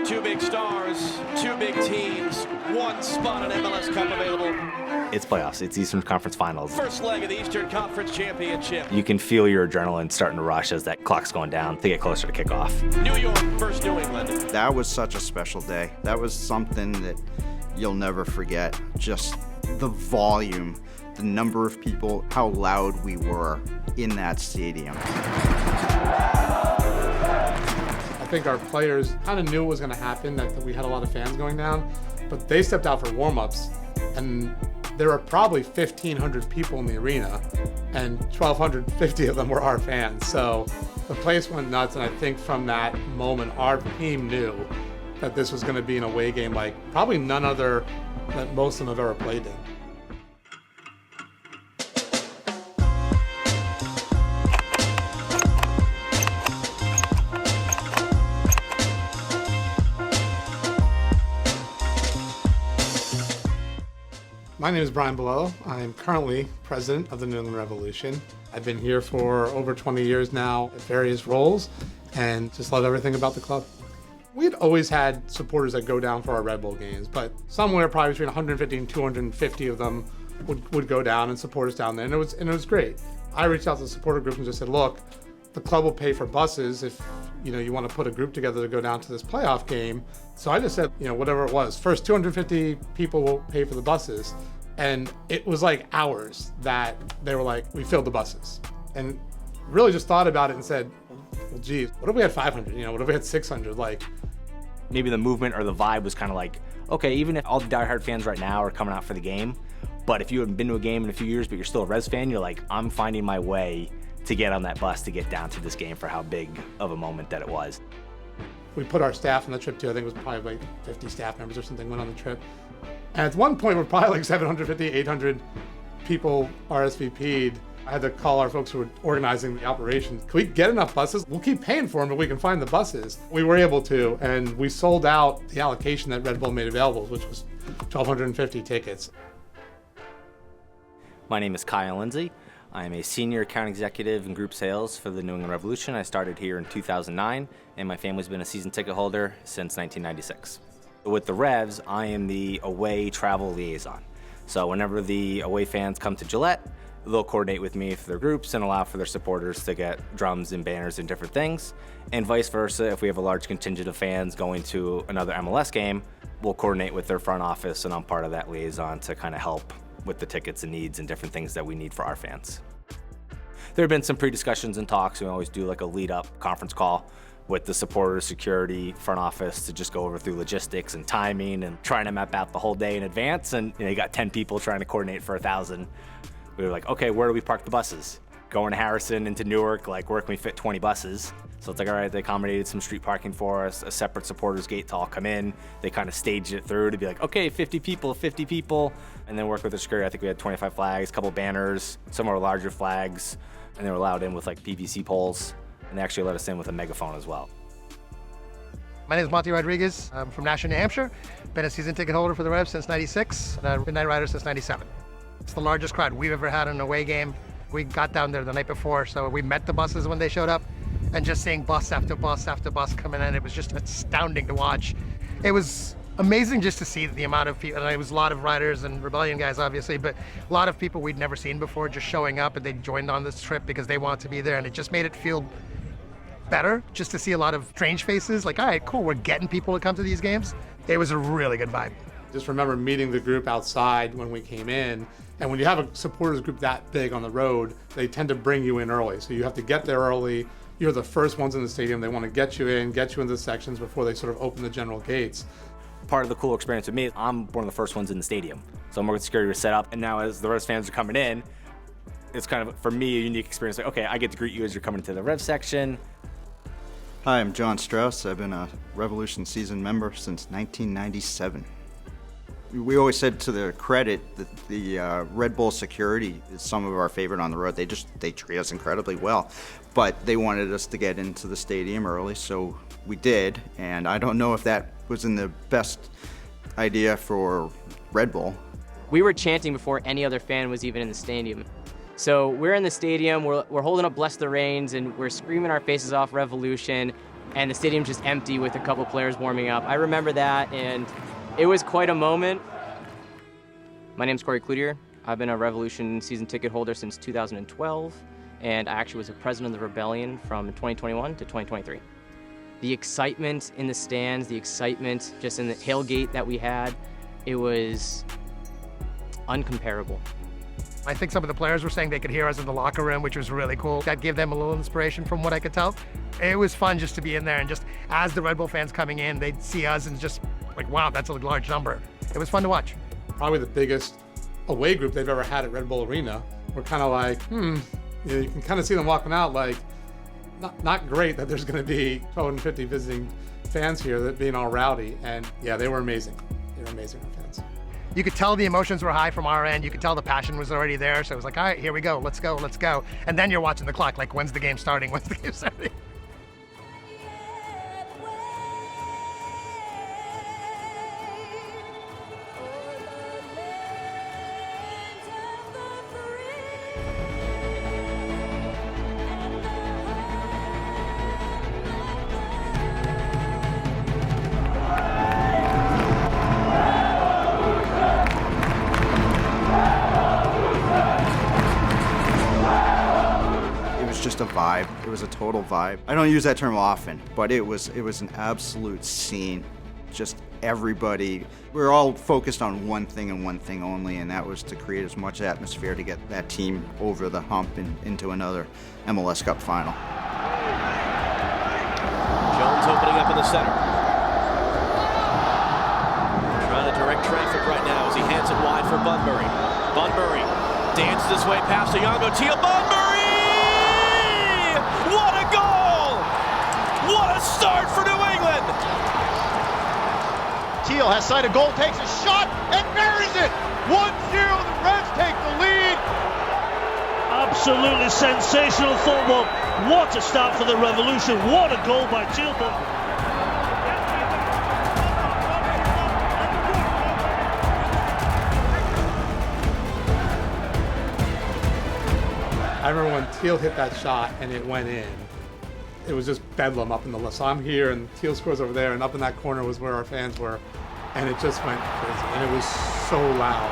Two big stars, two big teams, one spot on MLS Cup available. It's playoffs. It's Eastern Conference Finals. First leg of the Eastern Conference Championship. You can feel your adrenaline starting to rush as that clock's going down to get closer to kickoff. New York versus New England. That was such a special day. That was something that you'll never forget. Just the volume, the number of people, how loud we were in that stadium. I think our players kind of knew it was going to happen, that we had a lot of fans going down, but they stepped out for warm-ups, and there were probably 1,500 people in the arena, and 1,250 of them were our fans. So the place went nuts, and I think from that moment, our team knew that this was going to be an away game like probably none other that most of them have ever played in. My name is Brian Bilello. I am currently president of the New England Revolution. I've been here for over 20 years now at various roles and just love everything about the club. We'd always had supporters that go down for our Red Bull games, but somewhere probably between 150 and 250 of them would go down and support us down there, and it was great. I reached out to the supporter group and just said, look, the club will pay for buses if you want to put a group together to go down to this playoff game. So I just said, whatever it was, first 250 people will pay for the buses. And it was like hours that they were like, we filled the buses. And really just thought about it and said, well, geez, what if we had 500? What if we had 600? Like, maybe the movement or the vibe was kind of like, okay, even if all the diehard fans right now are coming out for the game, but if you haven't been to a game in a few years, but you're still a Revs fan, you're like, I'm finding my way to get on that bus to get down to this game for how big of a moment that it was. We put our staff on the trip too. I think it was probably like 50 staff members or something went on the trip. And at one point, we're probably like 750, 800 people RSVP'd. I had to call our folks who were organizing the operation. Can we get enough buses? We'll keep paying for them, but we can find the buses. We were able to, and we sold out the allocation that Red Bull made available, which was 1,250 tickets. My name is Kyle Lindsay. I am a senior account executive in group sales for the New England Revolution. I started here in 2009, and my family's been a season ticket holder since 1996. With the Revs, I am the away travel liaison. So whenever the away fans come to Gillette, they'll coordinate with me for their groups and allow for their supporters to get drums and banners and different things. And vice versa, if we have a large contingent of fans going to another MLS game, we'll coordinate with their front office, and I'm part of that liaison to kind of help with the tickets and needs and different things that we need for our fans. There have been some pre-discussions and talks. We always do like a lead-up conference call with the supporters, security, front office to just go over through logistics and timing and trying to map out the whole day in advance. And you got 10 people trying to coordinate for 1,000. We were like, okay, where do we park the buses? Going to Harrison into Newark, like where can we fit 20 buses? So it's like, all right, they accommodated some street parking for us, a separate supporters gate to all come in. They kind of staged it through to be like, okay, 50 people, and then work with the security. I think we had 25 flags, a couple banners, some of our larger flags, and they were allowed in with like PVC poles. And they actually let us in with a megaphone as well. My name is Monty Rodriguez. I'm from Nashua, New Hampshire. Been a season ticket holder for the Revs since '96, and I've been Night Rider since '97. It's the largest crowd we've ever had in an away game. We got down there the night before, so we met the buses when they showed up, and just seeing bus after bus after bus coming in, it was just astounding to watch. It was amazing just to see the amount of people, and it was a lot of riders and Rebellion guys obviously, but a lot of people we'd never seen before just showing up, and they joined on this trip because they wanted to be there, and it just made it feel better just to see a lot of strange faces. Like, all right, cool, we're getting people to come to these games. It was a really good vibe. Just remember meeting the group outside when we came in, and when you have a supporters group that big on the road, they tend to bring you in early, so you have to get there early. You're the first ones in the stadium. They want to get you into the sections before they sort of open the general gates. Part of the cool experience with me, I'm one of the first ones in the stadium. So I'm working with security to set up, and now as the Revs fans are coming in, it's kind of, for me, a unique experience. Like, okay, I get to greet you as you're coming to the Revs section. Hi, I'm John Strauss. I've been a Revolution season member since 1997. We always said to their credit that the Red Bull security is some of our favorite on the road. They treat us incredibly well, but they wanted us to get into the stadium early, so we did. And I don't know if that was in the best idea for Red Bull. We were chanting before any other fan was even in the stadium. So we're in the stadium, we're holding up Bless the Reigns, and we're screaming our faces off Revolution. and the stadium's just empty with a couple players warming up. I remember that, and it was quite a moment. My name's Corey Cloutier. I've been a Revolution season ticket holder since 2012, and I actually was a president of the Rebellion from 2021 to 2023. The excitement in the stands, the excitement just in the tailgate that we had, it was uncomparable. I think some of the players were saying they could hear us in the locker room, which was really cool. That gave them a little inspiration from what I could tell. It was fun just to be in there, and just as the Red Bull fans coming in, they'd see us and just like, wow, that's a large number. It was fun to watch. Probably the biggest away group they've ever had at Red Bull Arena. We're kind of like, you can kind of see them walking out like, not great that there's going to be 250 visiting fans here that being all rowdy. And yeah, they were amazing. They were amazing fans. You could tell the emotions were high from our end. You could tell the passion was already there. So it was like, all right, here we go. Let's go, let's go. And then you're watching the clock, like, when's the game starting? When's the game starting? Just a vibe. It was a total vibe. I don't use that term often, but it was an absolute scene. Just everybody, we were all focused on one thing and one thing only, and that was to create as much atmosphere to get that team over the hump and into another MLS Cup final. Jones opening up in the center. Trying to direct traffic right now as he hands it wide for Bunbury. Bunbury dances his way past Oyongo. Teal Bunbury! What a goal! What a start for New England! Teal has sight of goal, takes a shot, and buries it! 1-0, the Reds take the lead! Absolutely sensational football. What a start for the Revolution. What a goal by Teal Bunbury. I remember when Teal hit that shot and it went in, it was just bedlam up in the left. So I'm here and Teal scores over there, and up in that corner was where our fans were, and it just went crazy, and it was so loud.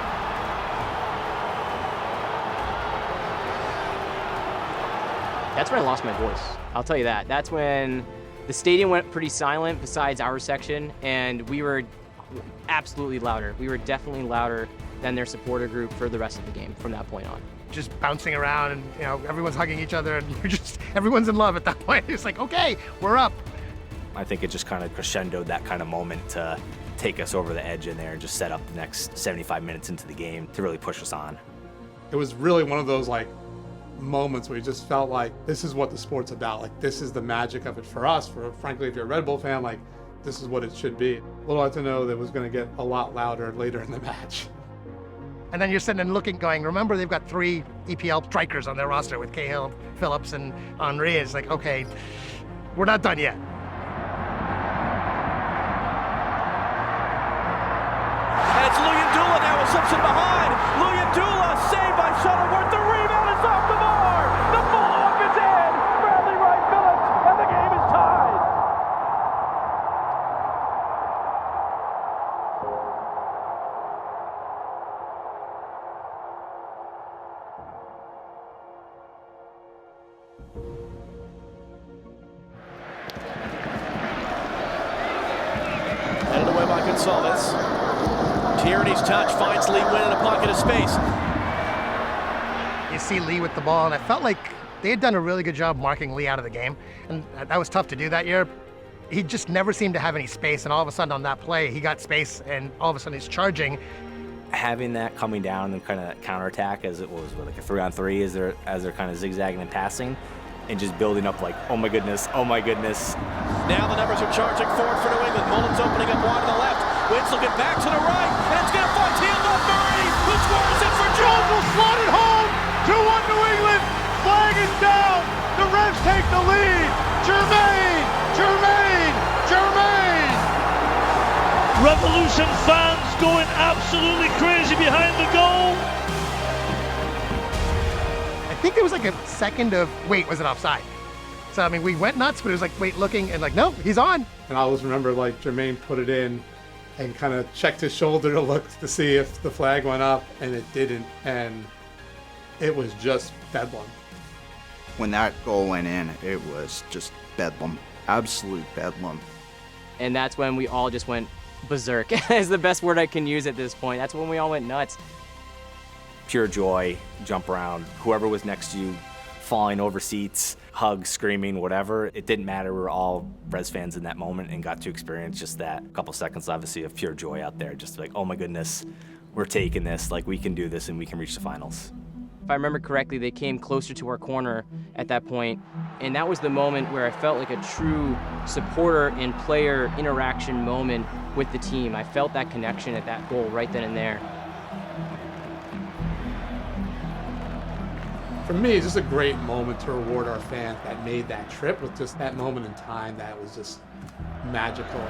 That's when I lost my voice. I'll tell you that. That's when the stadium went pretty silent besides our section, and we were absolutely louder. We were definitely louder than their supporter group for the rest of the game from that point on. Just bouncing around, and everyone's hugging each other, and everyone's in love at that point. It's like, okay, we're up. I think it just kind of crescendoed that kind of moment to take us over the edge in there and just set up the next 75 minutes into the game to really push us on. It was really one of those like moments where you just felt like this is what the sport's about. Like, this is the magic of it for us. Frankly, if you're a Red Bull fan, like, this is what it should be. Little to know that it was going to get a lot louder later in the match. And then you're sitting and looking, going, remember they've got 3 EPL strikers on their roster with Cahill, Phillips, and Henry. It's like, okay, we're not done yet. And it's Luyendula now with Simpson behind. Luyendula saved by Shuttleworth. The rebound is off the bar. The ball is in. Bradley Wright Phillips, and the game is tied. Headed away by Gonzalez. Tierney's touch finds Lee Nguyen in a pocket of space. You see Lee with the ball, and I felt like they had done a really good job marking Lee out of the game, and that was tough to do that year. He just never seemed to have any space, and all of a sudden on that play, he got space, and all of a sudden he's charging. Having that coming down and kind of counterattack as it was like a 3-on-3 as they're kind of zigzagging and passing, and just building up like, oh my goodness, oh my goodness. Now the numbers are charging forward for New England. Mullins opening up wide to the left. Winslow get back to the right, and it's going to find Teal Bunbury, who scores it for Jones. Will slot it home. 2-1 New England. Flag is down. The Reds take the lead. Jermaine. Revolution fans going absolutely crazy behind the goal. I think there was like a second of, wait, was it offside? So, I mean, we went nuts, but it was like, wait, looking, and like, no, he's on. And I always remember like Jermaine put it in and kind of checked his shoulder to look to see if the flag went up, and it didn't, and it was just bedlam. When that goal went in, it was just bedlam, absolute bedlam. And that's when we all just went berserk, is the best word I can use at this point. That's when we all went nuts. Pure joy, jump around, whoever was next to you, falling over seats, hugs, screaming, whatever. It didn't matter. We were all Revs fans in that moment and got to experience just that couple seconds, obviously, of pure joy out there. Just like, oh my goodness, we're taking this. Like, we can do this and we can reach the finals. If I remember correctly, they came closer to our corner at that point, and that was the moment where I felt like a true supporter and player interaction moment with the team. I felt that connection at that goal right then and there. For me, it's just a great moment to reward our fans that made that trip with just that moment in time that was just magical.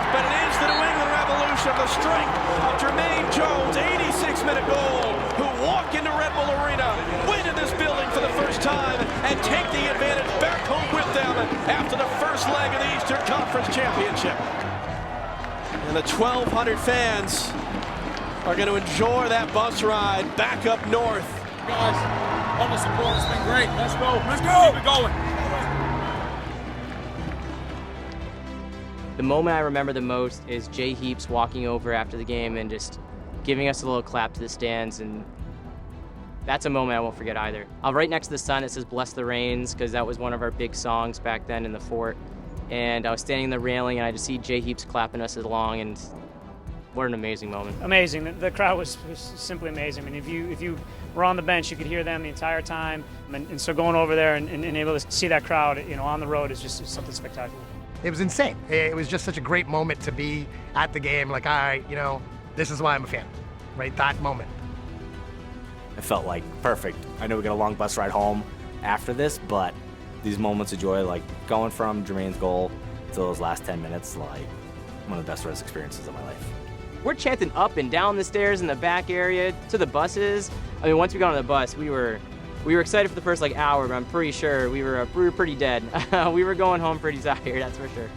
But it is the New England Revolution, the strength of Jermaine Jones, 86-minute goal, who walk into Red Bull Arena, win in this building for the first time, and take the advantage back home with them after the first leg of the Eastern Conference Championship. And the 1,200 fans are going to enjoy that bus ride back up north. Guys, all the support has been great. Let's go. Let's go. Keep it going. The moment I remember the most is Jay Heaps walking over after the game and just giving us a little clap to the stands, and that's a moment I won't forget either. Right next to the sign that says "Bless the Rains," because that was one of our big songs back then in the fort. And I was standing in the railing, and I just see Jay Heaps clapping us along, and what an amazing moment. Amazing. The crowd was simply amazing. I mean, if you were on the bench, you could hear them the entire time. And so going over there and able to see that crowd, on the road is just something spectacular. It was insane. It was just such a great moment to be at the game. Like, all right, this is why I'm a fan, right? That moment. It felt like perfect. I know we got a long bus ride home after this, but these moments of joy, like going from Jermaine's goal to those last 10 minutes, like one of the best Revs experiences of my life. We're chanting up and down the stairs in the back area to the buses. I mean, once we got on the bus, we were excited for the first hour, but I'm pretty sure we were pretty dead. We were going home pretty tired, that's for sure.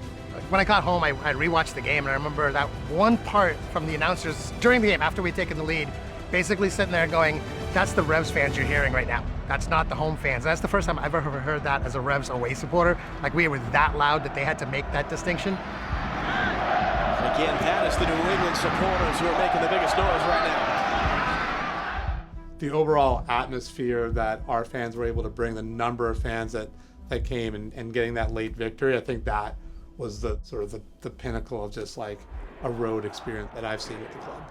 When I got home, I rewatched the game, and I remember that one part from the announcers during the game after we'd taken the lead, basically sitting there going, "That's the Revs fans you're hearing right now. That's not the home fans." That's the first time I've ever heard that as a Revs away supporter. Like, we were that loud that they had to make that distinction. Again, that is the New England supporters who are making the biggest noise right now. The overall atmosphere that our fans were able to bring, the number of fans that came and getting that late victory, I think that was the sort of the pinnacle of just like a road experience that I've seen with the club.